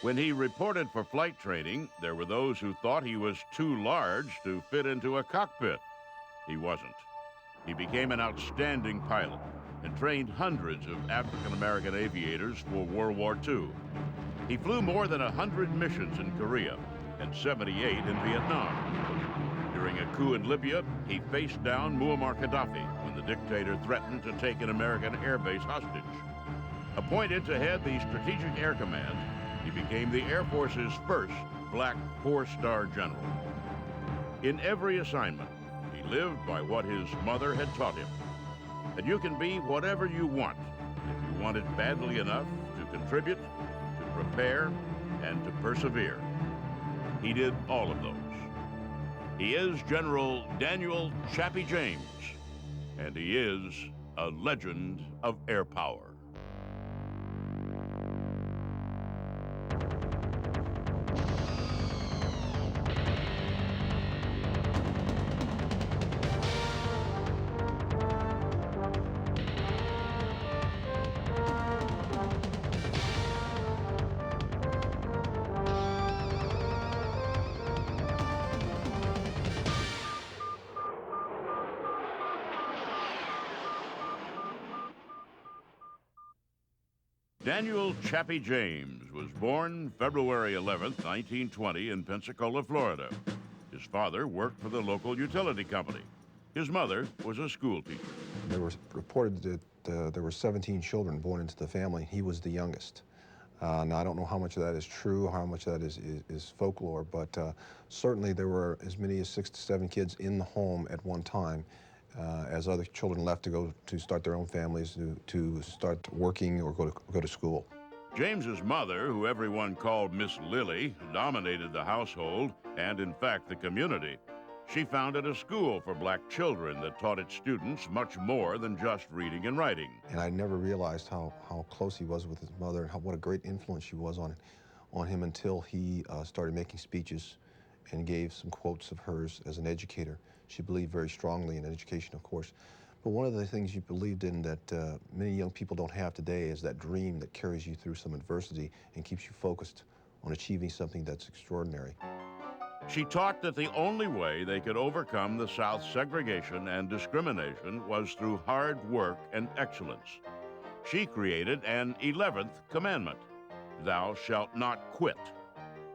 When he reported for flight training, there were those who thought he was too large to fit into a cockpit. He wasn't. He became an outstanding pilot and trained hundreds of African-American aviators for World War II. He flew more than 100 missions in Korea and 78 in Vietnam. During a coup in Libya, he faced down Muammar Qadaffi when the dictator threatened to take an American airbase hostage. Appointed to head the Strategic Air Command, he became the Air Force's first black four-star general. In every assignment, he lived by what his mother had taught him. That you can be whatever you want if you want it badly enough to contribute, to prepare, and to persevere. He did all of those. He is General Daniel Chappie James, and he is a legend of air power. Daniel Chappie James was born February 11th, 1920 in Pensacola, Florida. His father worked for the local utility company. His mother was a school teacher. There was reported that there were 17 children born into the family. He was the youngest. Now, I don't know how much of that is true, how much of that is folklore, but certainly there were as many as 6 to 7 kids in the home at one time. As other children left to go to start their own families, to start working or go to school. James's mother, who everyone called Miss Lily, dominated the household and, in fact, the community. She founded a school for black children that taught its students much more than just reading and writing. And I never realized how close he was with his mother and what a great influence she was on him until he started making speeches and gave some quotes of hers as an educator. She believed very strongly in education, of course. But one of the things she believed in that many young people don't have today is that dream that carries you through some adversity and keeps you focused on achieving something that's extraordinary. She taught that the only way they could overcome the South's segregation and discrimination was through hard work and excellence. She created an 11th commandment, "Thou shalt not quit,"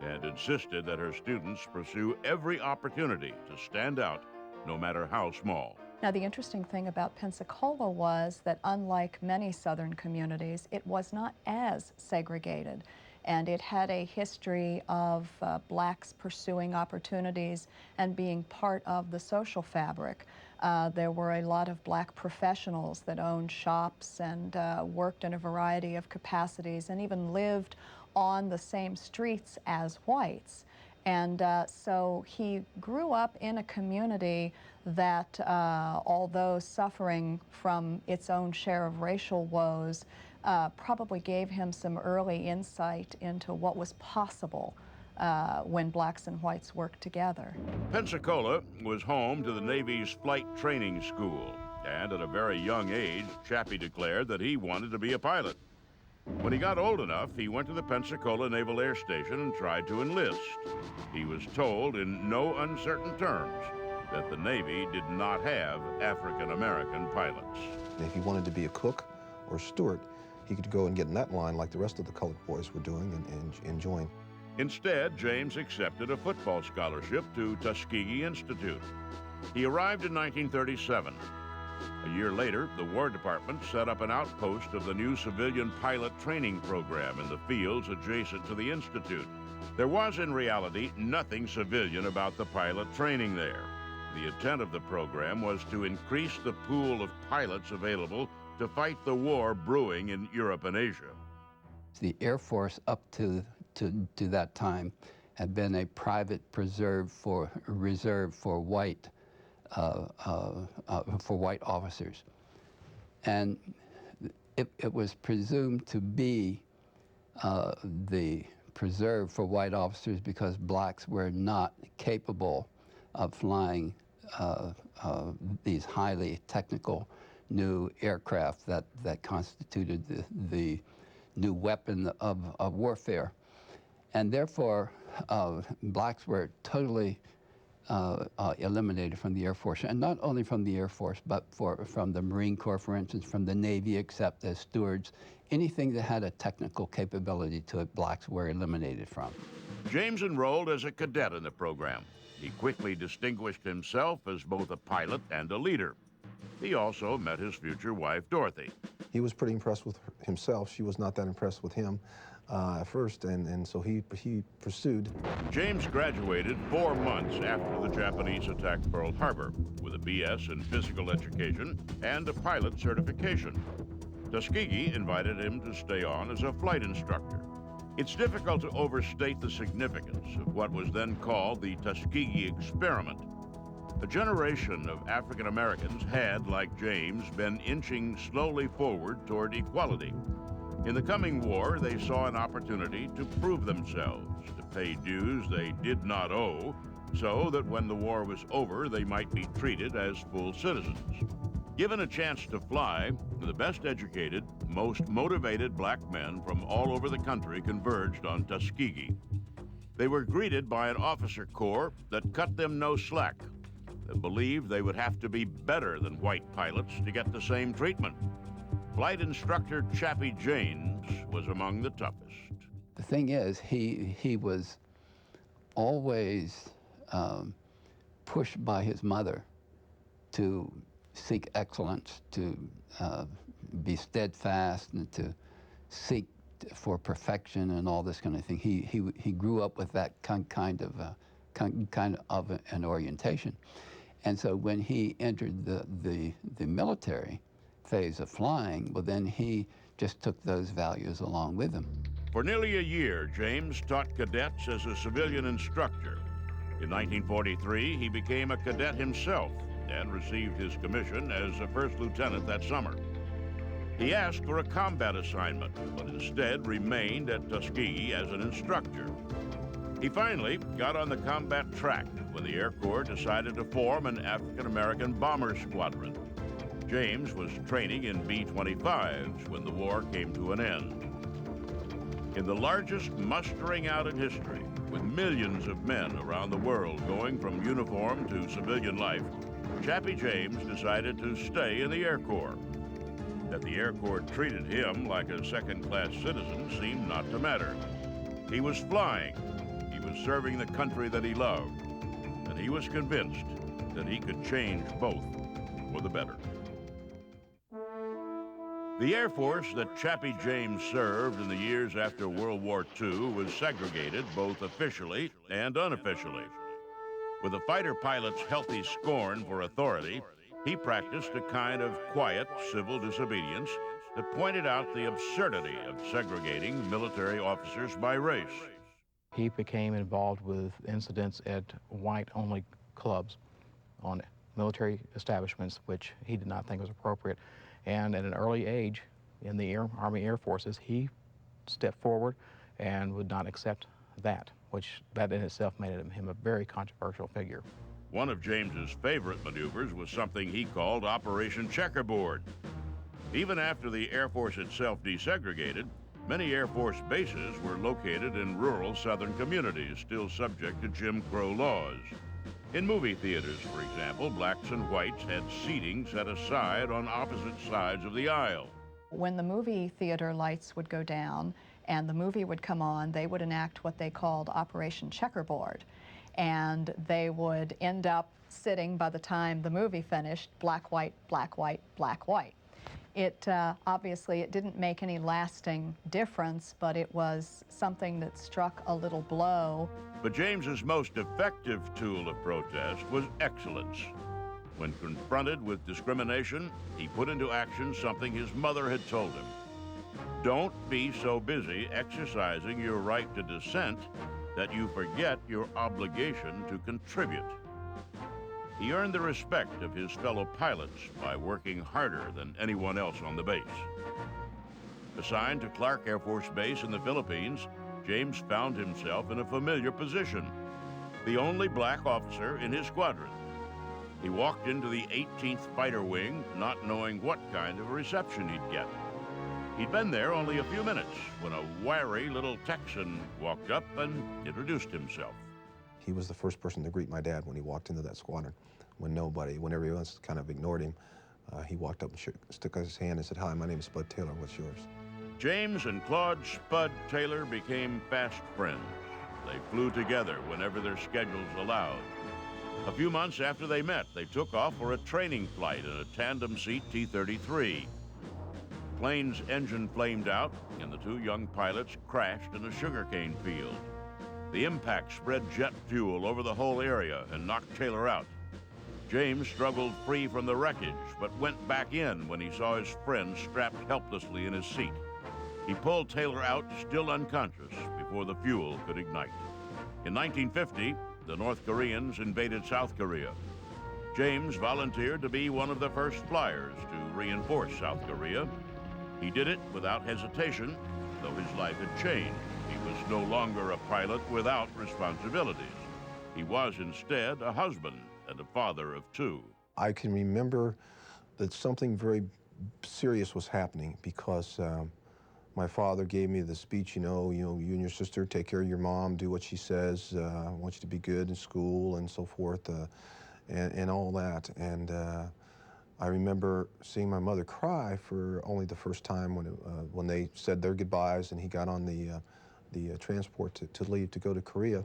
and insisted that her students pursue every opportunity to stand out, no matter how small. Now, the interesting thing about Pensacola was that unlike many southern communities, it was not as segregated, and it had a history of blacks pursuing opportunities and being part of the social fabric. There were a lot of black professionals that owned shops and worked in a variety of capacities and even lived on the same streets as whites. And so he grew up in a community that, although suffering from its own share of racial woes, probably gave him some early insight into what was possible when blacks and whites worked together. Pensacola was home to the Navy's flight training school, and at a very young age, Chappie declared that he wanted to be a pilot. When he got old enough, he went to the Pensacola Naval Air Station and tried to enlist. He was told in no uncertain terms that the Navy did not have African-American pilots. If he wanted to be a cook or steward, he could go and get in that line like the rest of the colored boys were doing and join. Instead, James accepted a football scholarship to Tuskegee Institute. He arrived in 1937. A year later, the War Department set up an outpost of the new civilian pilot training program in the fields adjacent to the Institute. There was, in reality, nothing civilian about the pilot training there. The intent of the program was to increase the pool of pilots available to fight the war brewing in Europe and Asia. The Air Force up to that time had been a private reserve for white officers, and it was presumed to be the preserve for white officers because blacks were not capable of flying these highly technical new aircraft that constituted the new weapon of warfare. And therefore, blacks were totally eliminated from the Air Force, and not only from the Air Force, but from the Marine Corps, for instance, from the Navy, except as stewards. Anything that had a technical capability to it, blacks were eliminated from. James enrolled as a cadet in the program. He quickly distinguished himself as both a pilot and a leader. He also met his future wife, Dorothy. He was pretty impressed with himself. She was not that impressed with him at first, and so he pursued. James graduated 4 months after the Japanese attacked Pearl Harbor with a BS in physical education and a pilot certification. Tuskegee invited him to stay on as a flight instructor. It's difficult to overstate the significance of what was then called the Tuskegee experiment. A generation of African Americans had, like James, been inching slowly forward toward equality. In the coming war, they saw an opportunity to prove themselves, to pay dues they did not owe, so that when the war was over, they might be treated as full citizens. Given a chance to fly, the best educated, most motivated black men from all over the country converged on Tuskegee. They were greeted by an officer corps that cut them no slack, that believed they would have to be better than white pilots to get the same treatment. Flight instructor Chappie James was among the toughest. The thing is, he was always pushed by his mother to seek excellence, to be steadfast, and to seek for perfection and all this kind of thing. He grew up with that kind of an orientation, and so when he entered the military phase of flying, well, then he just took those values along with him. For nearly a year, James taught cadets as a civilian instructor. In 1943, he became a cadet himself and received his commission as a first lieutenant that summer. He asked for a combat assignment, but instead remained at Tuskegee as an instructor. He finally got on the combat track when the Air Corps decided to form an African-American bomber squadron. James was training in B-25s when the war came to an end. In the largest mustering out in history, with millions of men around the world going from uniform to civilian life, Chappie James decided to stay in the Air Corps. That the Air Corps treated him like a second-class citizen seemed not to matter. He was flying. He was serving the country that he loved. And he was convinced that he could change both for the better. The Air Force that Chappie James served in the years after World War II was segregated both officially and unofficially. With a fighter pilot's healthy scorn for authority, he practiced a kind of quiet civil disobedience that pointed out the absurdity of segregating military officers by race. He became involved with incidents at white-only clubs on military establishments, which he did not think was appropriate. And at an early age in the Army Air Forces, he stepped forward and would not accept that, which that in itself made him a very controversial figure. One of James's favorite maneuvers was something he called Operation Checkerboard. Even after the Air Force itself desegregated, many Air Force bases were located in rural southern communities still subject to Jim Crow laws. In movie theaters, for example, blacks and whites had seating set aside on opposite sides of the aisle. When the movie theater lights would go down and the movie would come on, they would enact what they called Operation Checkerboard. And they would end up sitting, by the time the movie finished, black, white, black, white, black, white. It obviously, it didn't make any lasting difference, but it was something that struck a little blow. But James's most effective tool of protest was excellence. When confronted with discrimination, he put into action something his mother had told him. Don't be so busy exercising your right to dissent that you forget your obligation to contribute. He earned the respect of his fellow pilots by working harder than anyone else on the base. Assigned to Clark Air Force Base in the Philippines, James found himself in a familiar position, the only black officer in his squadron. He walked into the 18th Fighter Wing not knowing what kind of a reception he'd get. He'd been there only a few minutes when a wiry little Texan walked up and introduced himself. He was the first person to greet my dad when he walked into that squadron. When everyone else kind of ignored him, he walked up and stuck his hand and said, "Hi, my name is Spud Taylor, what's yours?" James and Claude Spud Taylor became fast friends. They flew together whenever their schedules allowed. A few months after they met, they took off for a training flight in a tandem-seat T-33. The plane's engine flamed out, and the two young pilots crashed in a sugarcane field. The impact spread jet fuel over the whole area and knocked Taylor out. James struggled free from the wreckage, but went back in when he saw his friend strapped helplessly in his seat. He pulled Taylor out, still unconscious, before the fuel could ignite. In 1950, the North Koreans invaded South Korea. James volunteered to be one of the first flyers to reinforce South Korea. He did it without hesitation, though his life had changed. He was no longer a pilot without responsibilities. He was instead a husband and a father of two. I can remember that something very serious was happening because my father gave me the speech, you and your sister take care of your mom, do what she says, I want you to be good in school and so forth, and all that. And I remember seeing my mother cry for only the first time when they said their goodbyes and he got on the transport to leave to go to Korea.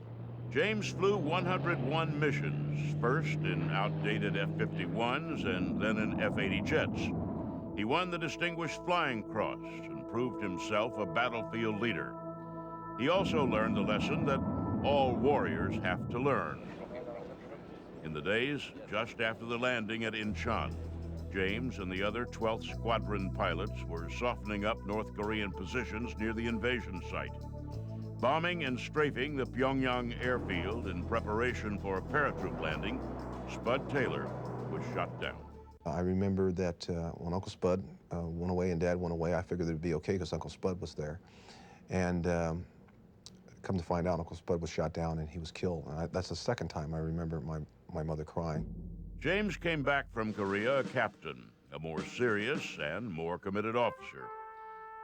James flew 101 missions, first in outdated F-51s and then in F-80 jets. He won the Distinguished Flying Cross and proved himself a battlefield leader. He also learned the lesson that all warriors have to learn. In the days just after the landing at Incheon, James and the other 12th Squadron pilots were softening up North Korean positions near the invasion site. Bombing and strafing the Pyongyang airfield in preparation for a paratroop landing, Spud Taylor was shot down. I remember that when Uncle Spud went away and Dad went away, I figured it would be okay because Uncle Spud was there. And come to find out, Uncle Spud was shot down and he was killed. And that's the second time I remember my mother crying. James came back from Korea a captain, a more serious and more committed officer.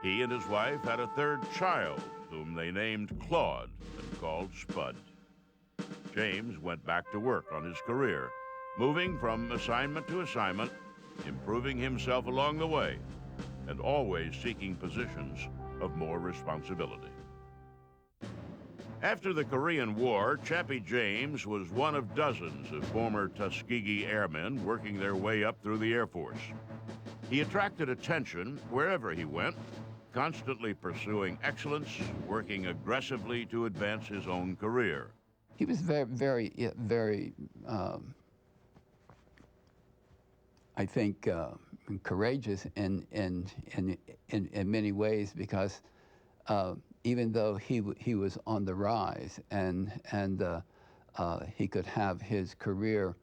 He and his wife had a third child, whom they named Claude and called Spud. James went back to work on his career, moving from assignment to assignment, improving himself along the way, and always seeking positions of more responsibility. After the Korean War, Chappie James was one of dozens of former Tuskegee airmen working their way up through the Air Force. He attracted attention wherever he went, constantly pursuing excellence, working aggressively to advance his own career. He was very, I think, courageous in many ways because even though he was on the rise and he could have his career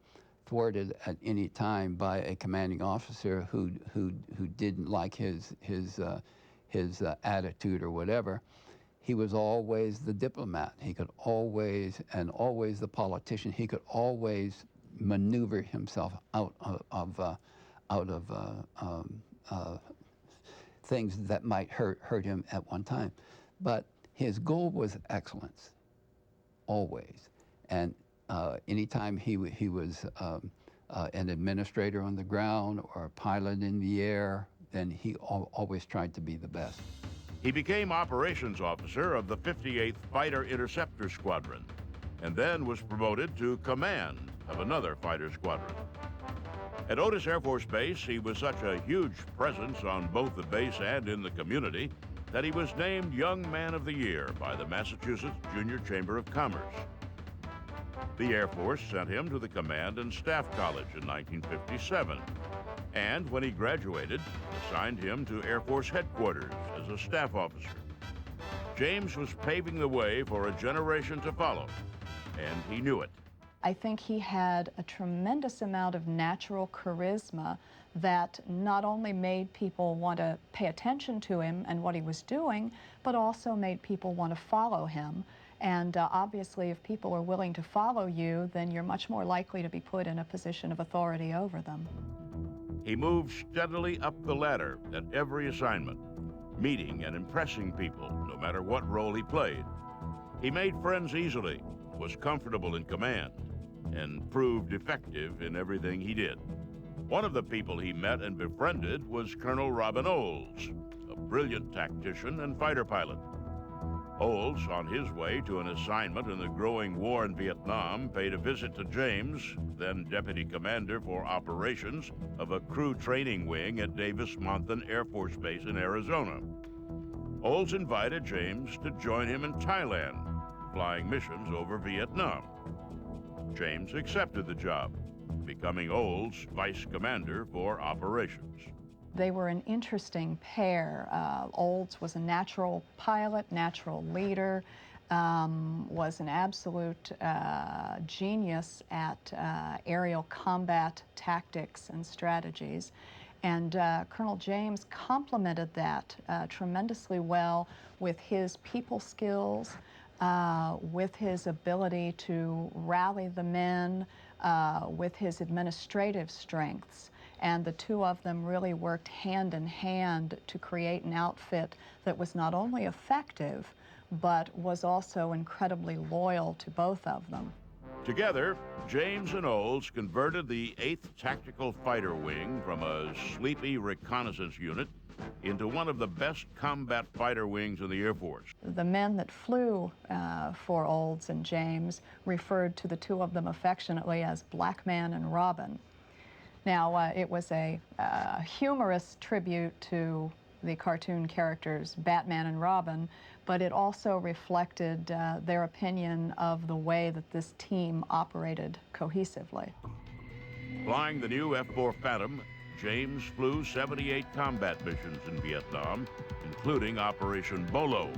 thwarted at any time by a commanding officer who didn't like his attitude or whatever, he was always the diplomat. He could always the politician. He could always maneuver himself out of things that might hurt him at one time. But his goal was excellence, always. And anytime he was an administrator on the ground or a pilot in the air, then he always tried to be the best. He became operations officer of the 58th Fighter Interceptor Squadron, and then was promoted to command of another fighter squadron. At Otis Air Force Base, he was such a huge presence on both the base and in the community that he was named Young Man of the Year by the Massachusetts Junior Chamber of Commerce. The Air Force sent him to the Command and Staff College in 1957, and when he graduated, assigned him to Air Force Headquarters as a staff officer. James was paving the way for a generation to follow, and he knew it. I think he had a tremendous amount of natural charisma that not only made people want to pay attention to him and what he was doing, but also made people want to follow him. And obviously, if people are willing to follow you, then you're much more likely to be put in a position of authority over them. He moved steadily up the ladder at every assignment, meeting and impressing people, no matter what role he played. He made friends easily, was comfortable in command, and proved effective in everything he did. One of the people he met and befriended was Colonel Robin Olds, a brilliant tactician and fighter pilot. Olds, on his way to an assignment in the growing war in Vietnam, paid a visit to James, then Deputy Commander for Operations of a crew training wing at Davis-Monthan Air Force Base in Arizona. Olds invited James to join him in Thailand, flying missions over Vietnam. James accepted the job, becoming Olds' Vice Commander for Operations. They were an interesting pair. Olds was a natural pilot, natural leader, was an absolute genius at aerial combat tactics and strategies. And Colonel James complemented that tremendously well with his people skills, with his ability to rally the men, with his administrative strengths. And the two of them really worked hand in hand to create an outfit that was not only effective, but was also incredibly loyal to both of them. Together, James and Olds converted the 8th Tactical Fighter Wing from a sleepy reconnaissance unit into one of the best combat fighter wings in the Air Force. The men that flew for Olds and James referred to the two of them affectionately as Blackman and Robin. Now, it was a humorous tribute to the cartoon characters Batman and Robin, but it also reflected their opinion of the way that this team operated cohesively. Flying the new F-4 Phantom, James flew 78 combat missions in Vietnam, including Operation Bolo.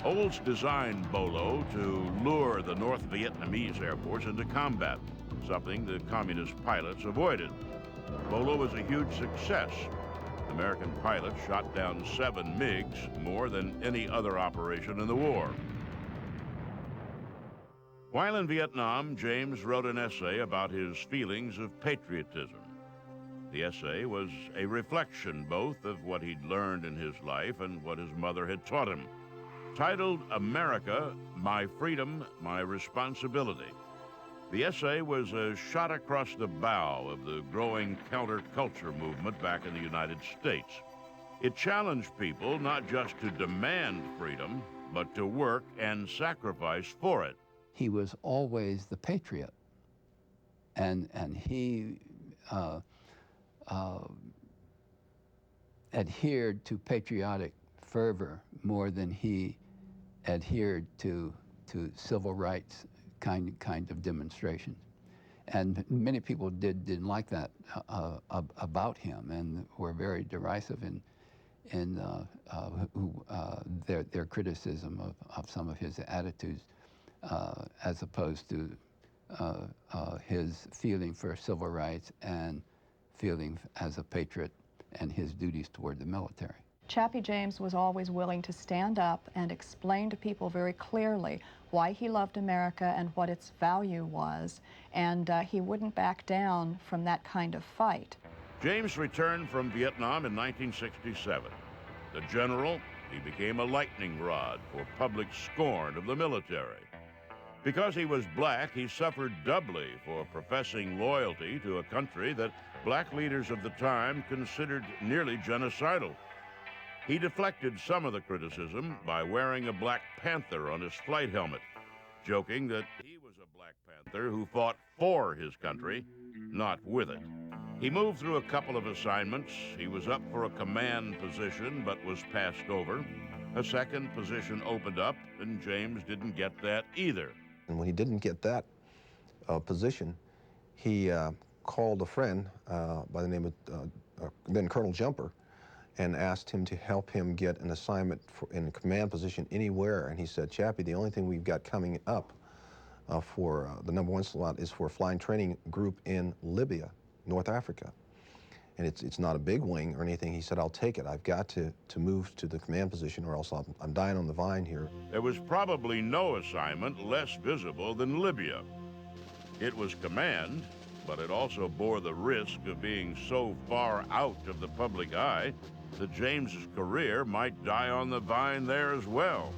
Olds designed Bolo to lure the North Vietnamese Air Force into combat, something the communist pilots avoided. Bolo was a huge success. American pilots shot down 7 MiGs, more than any other operation in the war. While in Vietnam, James wrote an essay about his feelings of patriotism. The essay was a reflection both of what he'd learned in his life and what his mother had taught him. Titled America, My Freedom, My Responsibility. The essay was a shot across the bow of the growing counterculture movement back in the United States. It challenged people not just to demand freedom, but to work and sacrifice for it. He was always the patriot, and he adhered to patriotic fervor more than he adhered to civil rights kind of demonstrations. And many people didn't like that about him, and were very derisive in their criticism of some of his attitudes, as opposed to his feeling for civil rights and feeling as a patriot and his duties toward the military. Chappie James was always willing to stand up and explain to people very clearly why he loved America and what its value was, and he wouldn't back down from that kind of fight. James returned from Vietnam in 1967. The general, he became a lightning rod for public scorn of the military. Because he was black, he suffered doubly for professing loyalty to a country that black leaders of the time considered nearly genocidal. He deflected some of the criticism by wearing a Black Panther on his flight helmet, joking that he was a Black Panther who fought for his country, not with it. He moved through a couple of assignments. He was up for a command position, but was passed over. A second position opened up, and James didn't get that either. And when he didn't get that position, he called a friend by the name of then Colonel Jumper, and asked him to help him get an assignment in a command position anywhere. And he said, Chappie, the only thing we've got coming up for the #1 slot is for a flying training group in Libya, North Africa. And it's not a big wing or anything. He said, I'll take it. I've got to move to the command position, or else I'm dying on the vine here. There was probably no assignment less visible than Libya. It was command, but it also bore the risk of being so far out of the public eye that James's career might die on the vine there as well.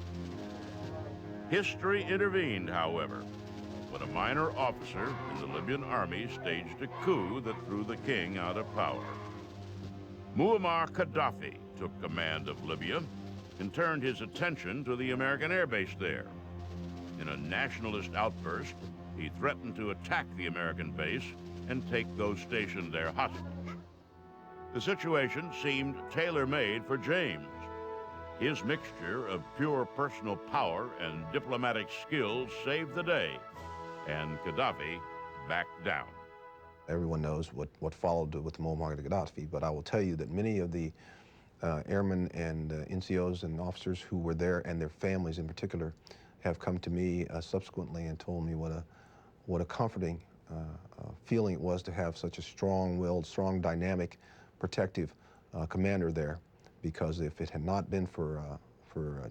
History intervened, however, when a minor officer in the Libyan army staged a coup that threw the king out of power. Muammar Qadaffi took command of Libya and turned his attention to the American air base there. In a nationalist outburst, he threatened to attack the American base and take those stationed there hostage. The situation seemed tailor-made for James. His mixture of pure personal power and diplomatic skills saved the day, and Qadaffi backed down. Everyone knows what followed with Muammar Qadaffi, but I will tell you that many of the airmen and NCOs and officers who were there, and their families in particular, have come to me subsequently and told me what a comforting feeling it was to have such a strong-willed, strong, dynamic, protective commander there. Because if it had not been for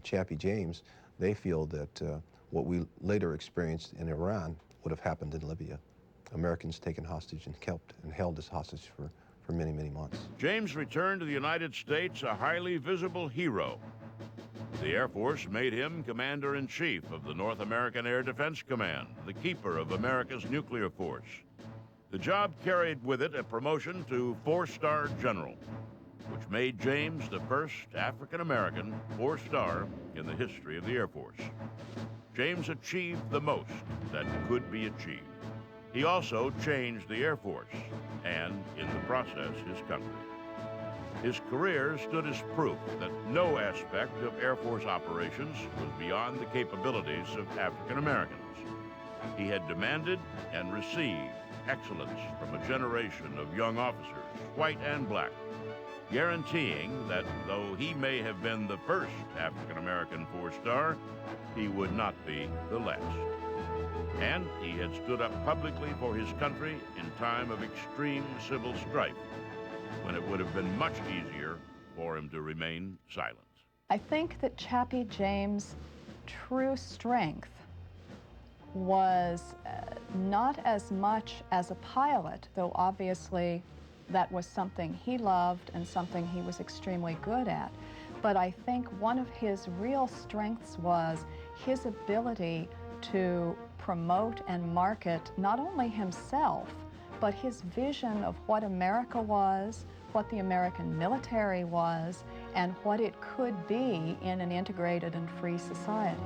Chappie James, they feel that what we later experienced in Iran would have happened in Libya. Americans taken hostage and kept and held as hostage for many, many months. James returned to the United States a highly visible hero. The Air Force made him Commander-in-Chief of the North American Air Defense Command, the keeper of America's nuclear force. The job carried with it a promotion to 4-star general, which made James the first African-American 4-star in the history of the Air Force. James achieved the most that could be achieved. He also changed the Air Force and, in the process, his country. His career stood as proof that no aspect of Air Force operations was beyond the capabilities of African Americans. He had demanded and received excellence from a generation of young officers, white and black, guaranteeing that though he may have been the first African American 4-star, he would not be the last. And he had stood up publicly for his country in time of extreme civil strife, when it would have been much easier for him to remain silent. I think that Chappie James' true strength was not as much as a pilot, though obviously that was something he loved and something he was extremely good at. But I think one of his real strengths was his ability to promote and market not only himself, but his vision of what America was, what the American military was, and what it could be in an integrated and free society.